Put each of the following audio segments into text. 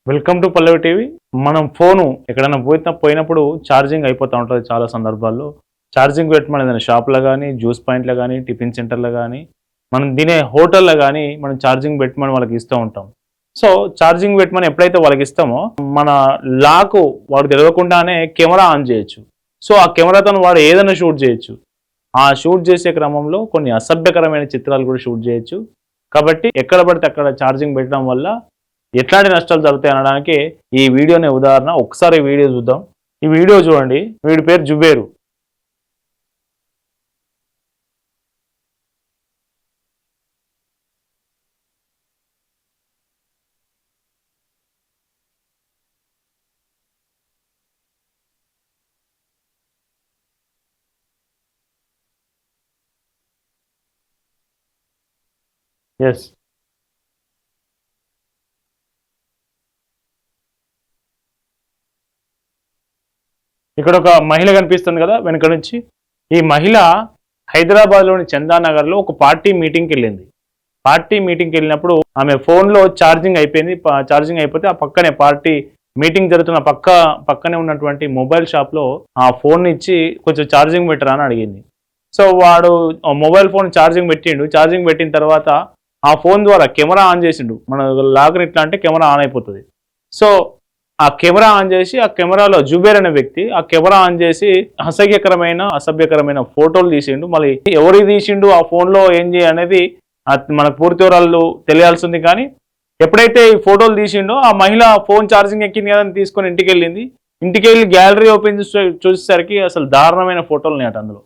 Welcome to Pallavi TV. మనం phone ఎక్కడైనా పోయినప్పుడు ఛార్జింగ్ అయిపోతూ ఉంటుంది చాలా సందర్భాల్లో. ఛార్జింగ్ పెట్టమని ఏదైనా షాప్‌లో గానీ, జ్యూస్ పాయింట్‌లో గానీ, టిఫిన్ సెంటర్‌లో గానీ, మనం తినే హోటల్‌లో గానీ, మనం ఛార్జింగ్ పెట్టమని వాళ్ళకి ఇస్తూ ఉంటాం. సో, ఛార్జింగ్ పెట్టమని ఎప్పుడైతే వాళ్ళకిస్తామో, మన లాకు వాడికి తెలవకుండానే కెమెరా ఆన్ చేయొచ్చు. సో, ఆ కెమెరాతోని వాడు ఏదైనా షూట్ చేయొచ్చు. ఆ షూట్ చేసే క్రమంలో కొన్ని అసభ్యకరమైన చిత్రాలు కూడా షూట్ చేయొచ్చు. కాబట్టి ఎక్కడ పడితే అక్కడ ఛార్జింగ్ పెట్టడం వల్ల ఎట్లాంటి నష్టాలు జరుగుతాయి అనడానికి ఈ వీడియోనే ఉదాహరణ. ఒకసారి ఈ వీడియో చూద్దాం. ఈ వీడియో చూడండి. వీడి పేరు జుబేరు. ఎస్. ఇక్కడ ఒక మహిళ కనిపిస్తుంది కదా వెనుక నుంచి. ఈ మహిళ హైదరాబాద్లోని చందానగర్లో ఒక పార్టీ మీటింగ్కి వెళ్ళింది. పార్టీ మీటింగ్కి వెళ్ళినప్పుడు ఆమె ఫోన్లో ఛార్జింగ్ అయిపోయింది. ఛార్జింగ్ అయిపోతే ఆ పక్కనే పార్టీ మీటింగ్ జరుగుతున్న పక్కనే ఉన్నటువంటి మొబైల్ షాప్లో ఆ ఫోన్ ఇచ్చి కొంచెం ఛార్జింగ్ పెట్టరా అని అడిగింది. సో వాడు మొబైల్ ఫోన్ ఛార్జింగ్ పెట్టిండు. ఛార్జింగ్ పెట్టిన తర్వాత ఆ ఫోన్ ద్వారా కెమెరా ఆన్ చేసిండు. మన లాగర్ ఇట్లా అంటే కెమెరా ఆన్ అయిపోతుంది. సో ఆ కెమెరా ఆన్ చేసి ఆ కెమెరాలో జుబేర్ అనే వ్యక్తి ఆ కెమెరా ఆన్ చేసి అసభ్యకరమైన ఫోటోలు తీసిండు. మళ్ళీ ఎవరికి తీసిండు, ఆ ఫోన్లో ఏం అనేది మనకు పూర్తి వివరాలు తెలియాల్సింది. కానీ ఎప్పుడైతే ఈ ఫోటోలు తీసిండో ఆ మహిళ ఫోన్ ఛార్జింగ్ ఎక్కింది కదా తీసుకొని ఇంటికి వెళ్ళింది. ఇంటికి వెళ్ళి గ్యాలరీ ఓపెన్ చూసేసరికి అసలు దారుణమైన ఫోటోలు నేట అందులో.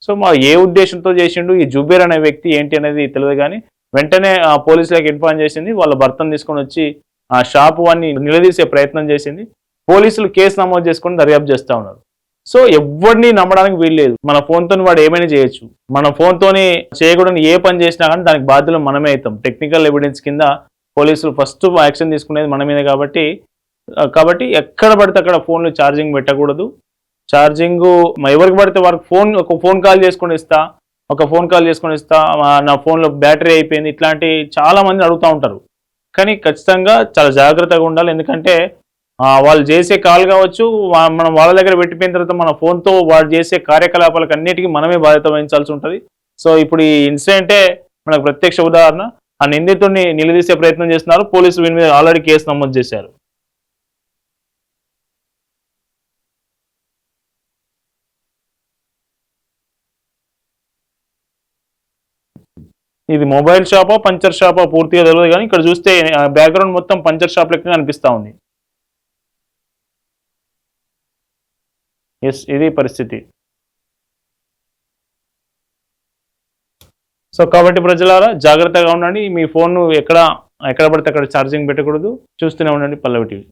సో ఏ ఉద్దేశంతో చేసిండు ఈ జుబేర్ అనే వ్యక్తి ఏంటి అనేది తెలియదు. కానీ వెంటనే ఆ పోలీసులకు ఇన్ఫార్మ్ చేసింది. వాళ్ళ భర్తను తీసుకొని వచ్చి ఆ షాపు వాడిని నిలదీసే ప్రయత్నం చేసింది. పోలీసులు కేసు నమోదు చేసుకొని దర్యాప్తు చేస్తూ ఉన్నారు. సో ఎవరిని నమ్మడానికి వీల్లేదు. మన ఫోన్తో వాడు ఏమైనా చేయొచ్చు. మన ఫోన్తోని చేయకూడని ఏ పని చేసినా కానీ దానికి బాధ్యులు మనమే అవుతాం. టెక్నికల్ ఎవిడెన్స్ కింద పోలీసులు ఫస్ట్ యాక్షన్ తీసుకునేది మన మీద. కాబట్టి ఎక్కడ పడితే అక్కడ ఫోన్లు ఛార్జింగ్ పెట్టకూడదు. ఛార్జింగ్ ఎవరికి పడితే వారికి ఒక ఫోన్ కాల్ చేసుకొని ఇస్తా, నా ఫోన్లో బ్యాటరీ అయిపోయింది, ఇట్లాంటి చాలా మంది అడుగుతూ ఉంటారు. కానీ ఖచ్చితంగా చాలా జాగ్రత్తగా ఉండాలి. ఎందుకంటే వాళ్ళు చేసే కాల్ కావచ్చు, మనం వాళ్ళ దగ్గర పెట్టిపోయిన తర్వాత మన ఫోన్తో వాళ్ళు చేసే కార్యకలాపాలకు అన్నిటికీ మనమే బాధ్యత వహించాల్సి ఉంటుంది. సో ఇప్పుడు ఈ ఇన్సిడెంటే మనకు ప్రత్యక్ష ఉదాహరణ. ఆ నిందితుడిని నిలదీసే ప్రయత్నం చేస్తున్నారు. పోలీసులు వీని మీద ఆల్రెడీ కేసు నమోదు చేశారు. ఇది మొబైల్ షాపా పంచర్ షాపా పూర్తిగా తెలియదు. కానీ ఇక్కడ చూస్తే బ్యాక్గ్రౌండ్ మొత్తం పంచర్ షాప్ లెక్క కనిపిస్తూ ఉంది. ఎస్, ఇది పరిస్థితి. సో కాబట్టి ప్రజలారా జాగ్రత్తగా ఉండండి. మీ ఫోన్ ఎక్కడ పడితే అక్కడ ఛార్జింగ్ పెట్టకూడదు. చూస్తూనే ఉండండి పల్లవి టీవీ.